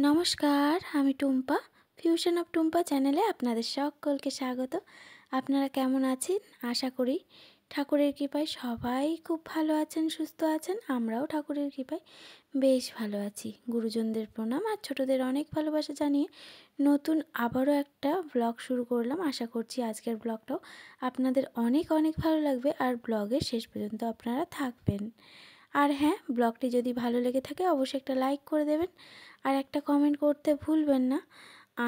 নমস্কার, আমি Tumpa. Fusion of Tumpa চ্যানেলে আপনাদের সকলকে স্বাগত। আপনারা কেমন আছেন? আশা করি ঠাকুরের কৃপায় সবাই খুব ভালো আছেন, সুস্থ আছেন। আমরাও ঠাকুরের কৃপায় বেশ ভালো আছি। গুরুজনদের প্রণাম আর ছোটদের অনেক ভালোবাসা জানিয়ে নতুন আবারও একটা ব্লগ শুরু করলাম। আশা করছি আজকের ব্লগটাও আপনাদের অনেক অনেক ভালো লাগবে আর ব্লগের শেষ পর্যন্ত আপনারা থাকবেন। আর হ্যাঁ, ব্লগটি যদি ভালো লেগে থাকে অবশ্যই একটা লাইক করে দেবেন আর একটা কমেন্ট করতে ভুলবেন না।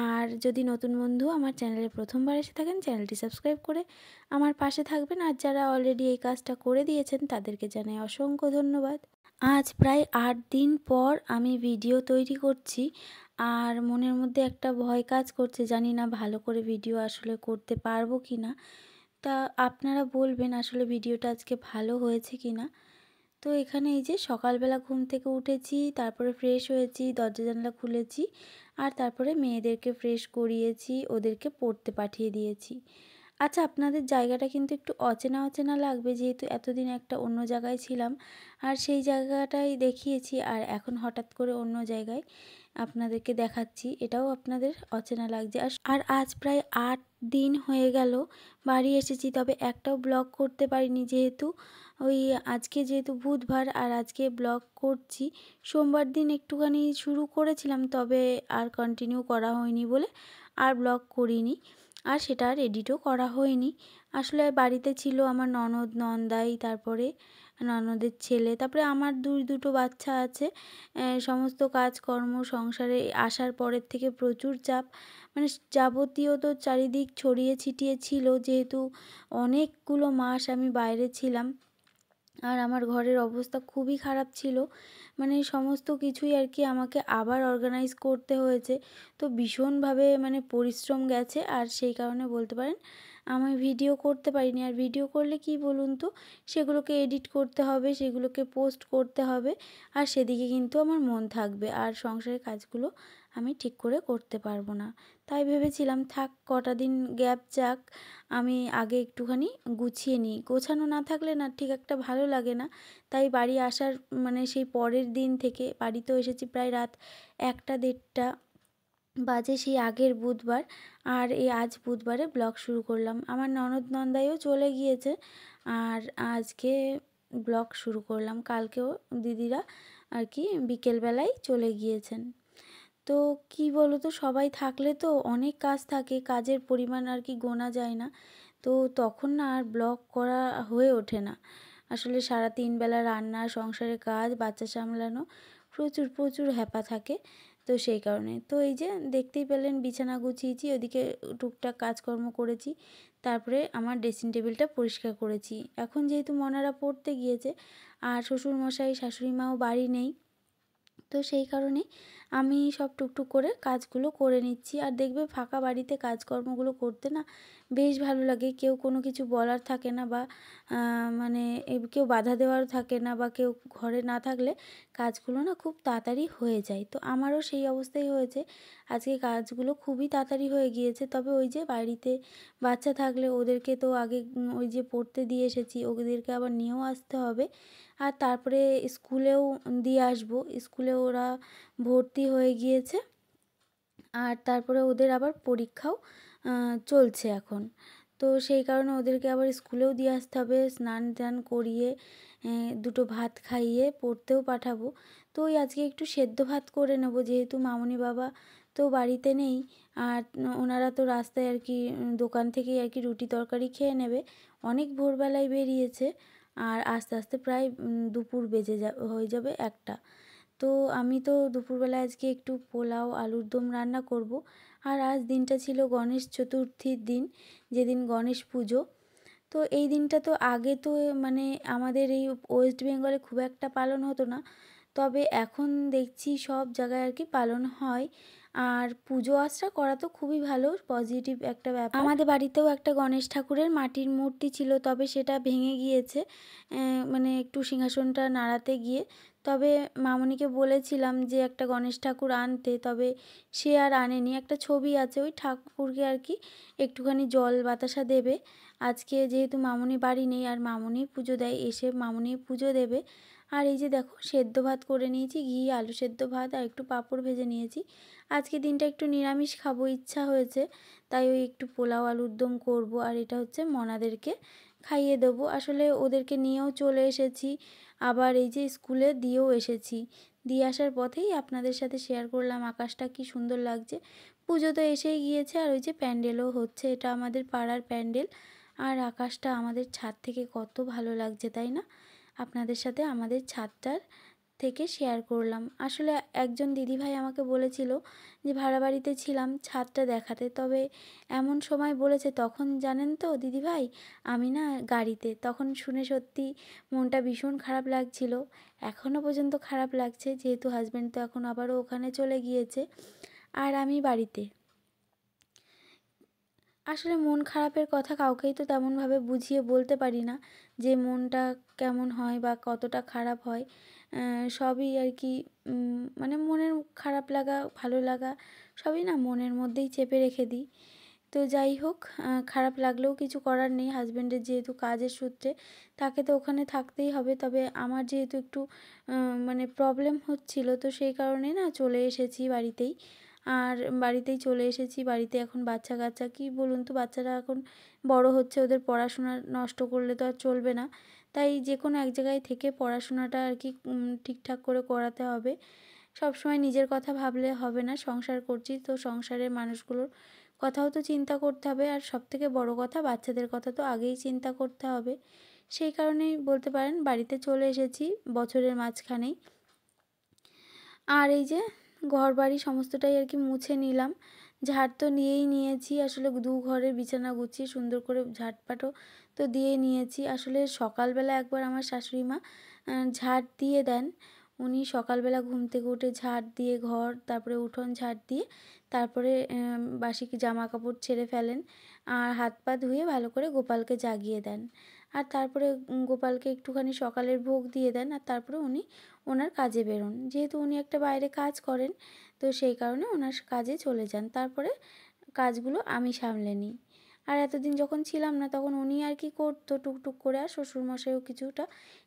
আর যদি নতুন বন্ধু আমার চ্যানেলে প্রথমবার এসে থাকেন, চ্যানেলটি সাবস্ক্রাইব করে আমার পাশে থাকবেন। আর যারা অলরেডি এই কাজটা করে দিয়েছেন তাদেরকে জানাই অসংখ্য ধন্যবাদ। আজ প্রায় 8 দিন পর আমি ভিডিও তৈরি করছি আর মনের মধ্যে একটা ভয় কাজ করছে, জানি না ভালো করে ভিডিও আসলে করতে পারবো কি না। তা আপনারা বলবেন আসলে ভিডিওটা আজকে ভালো হয়েছে কি না। তো এখানে এই যে সকালবেলা ঘুম থেকে উঠেছি, তারপরে ফ্রেশ হয়েছি, দরজা জানলা খুলেছি আর তারপরে মেয়েদেরকে ফ্রেশ করিয়েছি, ওদেরকে পড়তে পাঠিয়ে দিয়েছি। আচ্ছা, আপনাদের জায়গাটা কিন্তু একটু অচেনা অচেনা লাগবে, যেহেতু এতদিন একটা অন্য জায়গায় ছিলাম আর সেই জায়গাটাই দেখিয়েছি আর এখন হঠাৎ করে অন্য জায়গায় আপনাদেরকে দেখাচ্ছি, এটাও আপনাদের অচেনা লাগছে। আর আজ প্রায় 8 দিন হয়ে গেল বাড়ি এসেছি, তবে একটাও ব্লগ করতে পারিনি, যেহেতু আজকে যেহেতু বুধবার আর আজকে ব্লগ করছি। সোমবার দিন একটুখানি শুরু করেছিলাম, তবে আর কন্টিনিউ করা হয়নি বলে আর ব্লগ করিনি আর সেটা আর এডিটও করা হয়নি। আসলে বাড়িতে ছিল আমার ননদ, নন্দাই, তারপরে ননদের ছেলে, তারপরে আমার দুটো বাচ্চা আছে। সমস্ত কাজকর্ম সংসারে আসার পরের থেকে প্রচুর চাপ, মানে যাবতীয় তো চারিদিক ছড়িয়ে ছিটিয়ে ছিল, যেহেতু অনেকগুলো মাস আমি বাইরে ছিলাম আর আমার ঘরের অবস্থা খুবই খারাপ ছিল। মানে সমস্ত কিছুই আর কি আমাকে আবার অর্গানাইজ করতে হয়েছে। তো ভীষণভাবে মানে পরিশ্রম গেছে আর সেই কারণে বলতে পারেন আমি ভিডিও করতে পারিনি। আর ভিডিও করলে কি বলুন তো, সেগুলোকে এডিট করতে হবে, সেগুলোকে পোস্ট করতে হবে আর সেদিকে কিন্তু আমার মন থাকবে আর সংসারের কাজগুলো আমি ঠিক করে করতে পারবো না। তাই ভেবেছিলাম থাক, কটা দিন গ্যাপ যাক, আমি আগে একটুখানি গুছিয়ে নিই। গোছানো না থাকলে না ঠিক একটা ভালো লাগে না। তাই বাড়ি আসার মানে সেই পরের দিন থেকে বাড়িতেও এসেছি প্রায় রাত 1টা 1:30 বাজে, সেই আগের বুধবার। আর এই আজ বুধবারে ব্লগ শুরু করলাম। আমার ননদ নন্দাইও চলে গিয়েছে আর আজকে ব্লগ শুরু করলাম। কালকেও দিদিরা আর কি বিকেলবেলায় চলে গিয়েছেন। তো কি বলো তো, সবাই থাকলে তো অনেক কাজ থাকে, কাজের পরিমাণ আর কি গোনা যায় না। তো তখন না আর ব্লগ করা হয়ে ওঠে না। আসলে সারা 3 বেলা রান্না, সংসারের কাজ, বাচ্চা সামলানো, প্রচুর প্রচুর হ্যাপা থাকে। তো সেই কারণে তো এই যে দেখতেই পেলেন বিছানা গুছিয়েছি, ওদিকে টুকটাক কাজকর্ম করেছি, তারপরে আমার ড্রেসিং টেবিলটা পরিষ্কার করেছি। এখন যেহেতু মনারা পড়তে গিয়েছে আর শ্বশুরমশাই শাশুড়ি মাও বাড়ি নেই, তো সেই কারণে আমি সব টুকটুক করে কাজগুলো করে নিচ্ছি। আর দেখবে ফাঁকা বাড়িতে কাজকর্মগুলো করতে না বেশ ভালো লাগে। কেউ কোনো কিছু বলার থাকে না বা মানে কেউ বাধা দেওয়ার থাকে না, বা কেউ ঘরে না থাকলে কাজগুলো না খুব তাড়াতাড়ি হয়ে যায়। তো আমারও সেই অবস্থাই হয়েছে, আজকে কাজগুলো খুবই তাড়াতাড়ি হয়ে গিয়েছে। তবে ওই যে বাড়িতে বাচ্চা থাকলে ওদেরকে তো আগে ওই যে পড়তে দিয়ে এসেছি, ওদেরকে আবার নিয়েও আসতে হবে আর তারপরে স্কুলেও দিয়ে আসবো। স্কুলে ওরা ভর্তি হয়ে গিয়েছে আর তারপরে ওদের আবার পরীক্ষাও চলছে এখন। তো সেই কারণে ওদেরকে আবার স্কুলেও দিয়ে আসতে হবে, স্নান টান করিয়ে দুটো ভাত খাইয়ে পড়তেও পাঠাবো। তো ওই আজকে একটু সেদ্ধ ভাত করে নেব, যেহেতু মামনি বাবা তো বাড়িতে নেই আর ওনারা তো রাস্তায় আর কি দোকান থেকেই আর কি রুটি তরকারি খেয়ে নেবে। অনেক ভোরবেলায় বেরিয়েছে আর আস্তে আস্তে প্রায় দুপুর হয়ে যাবে 1টা। তো আমি তো দুপুরবেলা আজকে একটু পোলাও আলুর দম রান্না করব। আর আজ দিনটা ছিল গণেশ চতুর্থীর দিন, যেদিন গণেশ পুজো। তো এই দিনটা তো আগে তো মানে আমাদের এই ওয়েস্ট বেঙ্গলে খুব একটা পালন হতো না, তবে এখন দেখছি সব জায়গায় আর কি পালন হয়। আর পুজো আচরা করা তো খুবই ভালো, পজিটিভ একটা ব্যাপার। আমাদের বাড়িতেও একটা গণেশ ঠাকুরের মাটির মূর্তি ছিল, তবে সেটা ভেঙে গিয়েছে মানে একটু সিংহাসনটা নাড়াতে গিয়ে। তবে মামনিকে বলেছিলাম যে একটা গণেশ ঠাকুর আনতে, তবে সে আর আনেনি। একটা ছবি আছে, ওই ঠাকুরকে আর কি একটুখানি জল বাতাসা দেবে। আজকে যেহেতু মামনি বাড়ি নেই আর মামনি পুজো দেয়, এসে মামনি পুজো দেবে আর এই যে দেখো সেদ্ধ ভাত করে নিয়েছি, ঘি আলু সেদ্ধ ভাত আর একটু পাঁপড় ভেজে নিয়েছি। আজকে দিনটা একটু নিরামিষ খাবো ইচ্ছা হয়েছে, তাই ওই একটু পোলাও আলুর দম করব। আর এটা হচ্ছে মনাদেরকে খাইয়ে দেবো। আসলে ওদেরকে নিয়েও চলে এসেছি, আবার এই যে স্কুলে দিয়েও এসেছি। দিয়ে আসার পথেই আপনাদের সাথে শেয়ার করলাম আকাশটা কি সুন্দর লাগছে। পুজো তো এসেই গিয়েছে, আর ওই যে প্যান্ডেলও হচ্ছে, এটা আমাদের পাড়ার প্যান্ডেল। আর আকাশটা আমাদের ছাদ থেকে কত ভালো লাগছে তাই না? আপনাদের সাথে আমাদের ছাদটার থেকে শেয়ার করলাম। আসলে একজন দিদিভাই আমাকে বলেছিল যে ভাড়া বাড়িতে ছিলাম ছাদটা দেখাতে, তবে এমন সময় বলেছে তখন জানেন তো দিদিভাই আমি না গাড়িতে, তখন শুনে সত্যি মনটা ভীষণ খারাপ লাগছিল। এখনও পর্যন্ত খারাপ লাগছে, যেহেতু হাজব্যান্ড তো এখন আবারও ওখানে চলে গিয়েছে আর আমি বাড়িতে। আসলে মন খারাপের কথা কাউকেই তো তেমনভাবে বুঝিয়ে বলতে পারি না যে মনটা কেমন হয় বা কতটা খারাপ হয়। সবই আর কি মানে মনের খারাপ লাগা ভালো লাগা সবই না মনের মধ্যেই চেপে রেখে দিই। তো যাই হোক, খারাপ লাগলেও কিছু করার নেই। হাজব্যান্ডের যেহেতু কাজের সূত্রে তাকে তো ওখানে থাকতেই হবে। তবে আমার যেহেতু একটু মানে প্রবলেম হচ্ছিল, তো সেই কারণে না চলে এসেছি বাড়িতেই। আর বাড়িতেই চলে এসেছি। বাড়িতে এখন বাচ্চা কাচ্চা কী বলুন তো, বাচ্চারা এখন বড় হচ্ছে, ওদের পড়াশোনা নষ্ট করলে তো আর চলবে না। তাই যে কোনো এক জায়গায় থেকে পড়াশোনাটা আর কি ঠিকঠাক করে করাতে হবে। সবসময় নিজের কথা ভাবলে হবে না, সংসার করছি তো সংসারের মানুষগুলোর কথাও তো চিন্তা করতে হবে। আর সবথেকে বড় কথা বাচ্চাদের কথা তো আগেই চিন্তা করতে হবে। সেই কারণেই বলতে পারেন বাড়িতে চলে এসেছি বছরের মাঝখানেই। আর এই যে ঘরবাড়ি সমস্তটাই আর কি মুছে নিলাম। ঝাড় তো নিয়েই নিয়েছি, আসলে দু ঘরের বিছানা গুছিয়ে সুন্দর করে ঝাড়পাটও তো দিয়ে নিয়েছি। আসলে সকালবেলা একবার আমার শাশুড়ি মা ঝাড় দিয়ে দেন। উনি সকালবেলা ঘুম থেকে উঠে ঝাড় দিয়ে ঘর, তারপরে উঠোন ঝাড় দিয়ে তারপরে বাসি জামা কাপড় ছেড়ে ফেলেন আর হাত পা ধুয়ে ভালো করে গোপালকে জাগিয়ে দেন। আর তারপরে গোপালকে একটুখানি সকালের ভোগ দিয়ে দেন, আর তারপরে উনি ওনার কাজে বেরোন। যেহেতু উনি একটা বাইরে কাজ করেন, তো সেই কারণে ওনার কাজে চলে যান। তারপরে কাজগুলো আমি সামলে নিই। আর এতদিন যখন ছিলাম না তখন উনি আর কি করতো টুকটুক করে, আর শ্বশুরমশাইও কিছুটা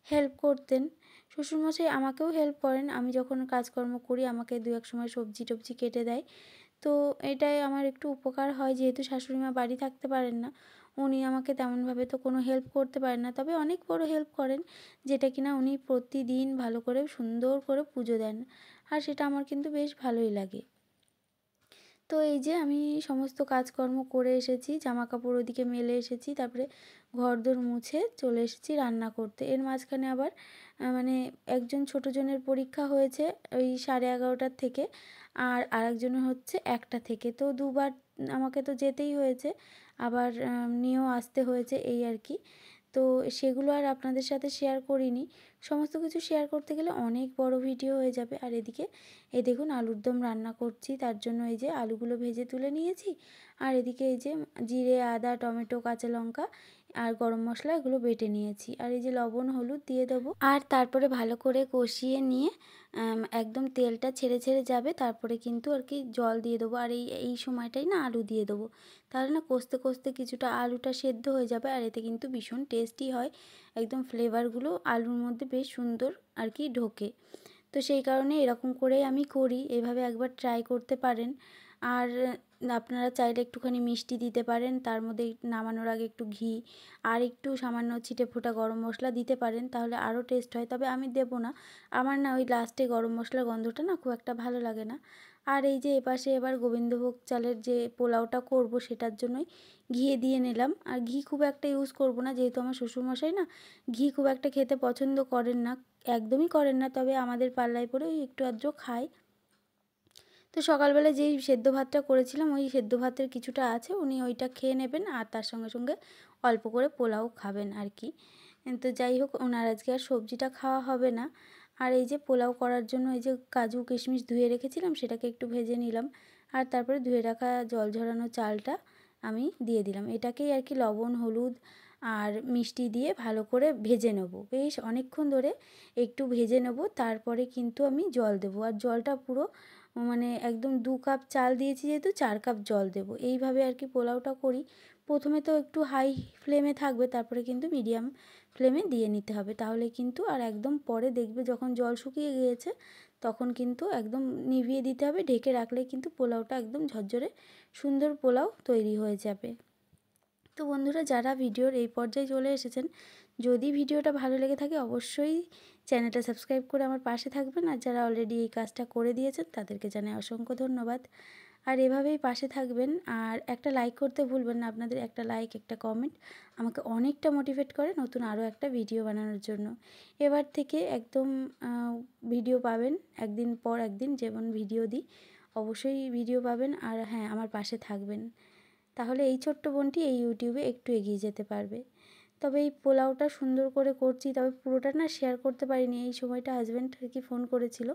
হেল্প করতেন। শ্বশুরমশাই আমাকেও হেল্প করেন, আমি যখন কাজকর্ম করি আমাকে দু এক সময় সবজি টবজি কেটে দেয়। তো এটাই আমার একটু উপকার হয়, যেহেতু শাশুড়ি মা বাড়ি থাকতে পারেন না, উনি আমাকে তেমনভাবে তো কোনো হেল্প করতে পারেন না, তবে অনেক বড় হেল্প করেন, যেটা কিনা উনি প্রতিদিন ভালো করে সুন্দর করে পুজো দেন। আর সেটা আমার কিন্তু বেশ ভালোই লাগে। তো এই যে আমি সমস্ত কাজকর্ম করে এসেছি, জামা কাপড় ওদিকে মেলে এসেছি, তারপরে ঘরদোর মুছে চলে এসেছি রান্না করতে। এর মাঝখানে আবার মানে একজন ছোটোজনের পরীক্ষা হয়েছে ওই 11:30টার থেকে, আর আরেকজনের হচ্ছে 1টা থেকে। তো দুবার আমাকে তো যেতেই হয়েছে, আবার নিয়েও আসতে হয়েছে এই আর কি। তো সেগুলো আর আপনাদের সাথে শেয়ার করিনি। সমস্ত কিছু শেয়ার করতে গেলে অনেক বড় ভিডিও হয়ে যাবে। আর এদিকে এই দেখুন আলুর দম রান্না করছি, তার জন্য এই যে আলুগুলো ভেজে তুলে নিয়েছি। আর এদিকে এই যে জিরে আদা টমেটো কাঁচা লঙ্কা আর গরম মশলা এগুলো বেটে নিয়েছি। আর এই যে লবণ হলুদ দিয়ে দেবো, আর তারপরে ভালো করে কষিয়ে নিয়ে একদম তেলটা ছেড়ে ছেড়ে যাবে, তারপরে কিন্তু আর কি জল দিয়ে দেবো। আর এই এই সময়টাই না আলু দিয়ে দেবো, তাহলে না কষতে কষতে কিছুটা আলুটা সেদ্ধ হয়ে যাবে। আর এতে কিন্তু ভীষণ টেস্টি হয়, একদম ফ্লেভারগুলো আলুর মধ্যে বেশ সুন্দর আর কি ঢোকে। তো সেই কারণে এরকম করেই আমি করি, এভাবে একবার ট্রাই করতে পারেন। আর আপনারা চাইলে একটুখানি মিষ্টি দিতে পারেন, তার মধ্যে নামানোর আগে একটু ঘি আর একটু সামান্য ছিটে ফোটা গরম মশলা দিতে পারেন, তাহলে আরও টেস্ট হয়। তবে আমি দেবো না, আমার না ওই লাস্টে গরম মশলার গন্ধটা না খুব একটা ভালো লাগে না। আর এই যে এপাশে এবার গোবিন্দভোগ চালের যে পোলাওটা করব সেটার জন্যই ঘি দিয়ে নিলাম। আর ঘি খুব একটা ইউজ করব না, যেহেতু আমার শ্বশুরমশাই না ঘি খুব একটা খেতে পছন্দ করেন না, একদমই করেন না। তবে আমাদের পাল্লায় পরে ওই একটু আধটু খায়। তো সকালবেলা যেই সেদ্ধ ভাতটা করেছিলাম ওই সেদ্ধ ভাতের কিছুটা আছে, উনি ওইটা খেয়ে নেবেন আর তার সঙ্গে সঙ্গে অল্প করে পোলাও খাবেন আর কি। তো যাই হোক ওনার আজকে আর সবজিটা খাওয়া হবে না। আর এই যে পোলাও করার জন্য এই যে কাজু কিশমিশ ধুয়ে রেখেছিলাম সেটাকে একটু ভেজে নিলাম, আর তারপরে ধুয়ে রাখা জল ঝরানো চালটা আমি দিয়ে দিলাম। এটাকেই আর কি লবণ হলুদ আর মিষ্টি দিয়ে ভালো করে ভেজে নেব, বেশ অনেকক্ষণ ধরে একটু ভেজে নেব। তারপরে কিন্তু আমি জল দেবো, আর জলটা পুরো মানে একদম 2 কাপ চাল দিয়েছি যেহেতু 4 কাপ জল দেব। এইভাবে আর কি পোলাওটা করি। প্রথমে তো একটু হাই ফ্লেমে থাকবে, তারপরে কিন্তু মিডিয়াম ফ্লেমে দিয়ে নিতে হবে। তাহলে কিন্তু আর একদম পরে দেখবে যখন জল শুকিয়ে গিয়েছে তখন কিন্তু একদম নিভিয়ে দিতে হবে। ঢেকে রাখলে কিন্তু পোলাওটা একদম ঝরঝরে সুন্দর পোলাও তৈরি হয়ে যাবে। তো বন্ধুরা, যারা ভিডিওর এই পর্যায়ে চলে এসেছেন, যদি ভিডিওটা ভালো লেগে থাকে অবশ্যই চ্যানেলটা সাবস্ক্রাইব করে আমার পাশে থাকবেন। আর যারা অলরেডি এই কাজটা করে দিয়েছেন তাদেরকে জানাই অসংখ্য ধন্যবাদ। আর এভাবেই পাশে থাকবেন, আর একটা লাইক করতে ভুলবেন না। আপনাদের একটা লাইক, একটা কমেন্ট আমাকে অনেকটা মোটিভেট করে নতুন আরও একটা ভিডিও বানানোর জন্য। এবার থেকে একদম ভিডিও পাবেন একদিন পর একদিন, যেমন ভিডিও দিই অবশ্যই ভিডিও পাবেন। আর হ্যাঁ, আমার পাশে থাকবেন, তাহলে এই ছোট্ট বোনটি এই ইউটিউবে একটু এগিয়ে যেতে পারবে। তবে এই পোলাওটা সুন্দর করে করছি, তবে পুরোটা না শেয়ার করতে পারিনি, এই সময়টা হাজব্যান্ড আর কি ফোন করেছিল।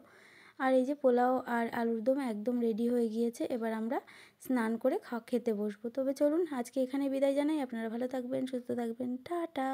আর এই যে পোলাও আর আলুর দম একদম রেডি হয়ে গিয়েছে, এবার আমরা স্নান করে খেতে বসবো। তবে চলুন আজকে এখানে বিদায় জানাই। আপনারা ভালো থাকবেন, সুস্থ থাকবেন, টাটা।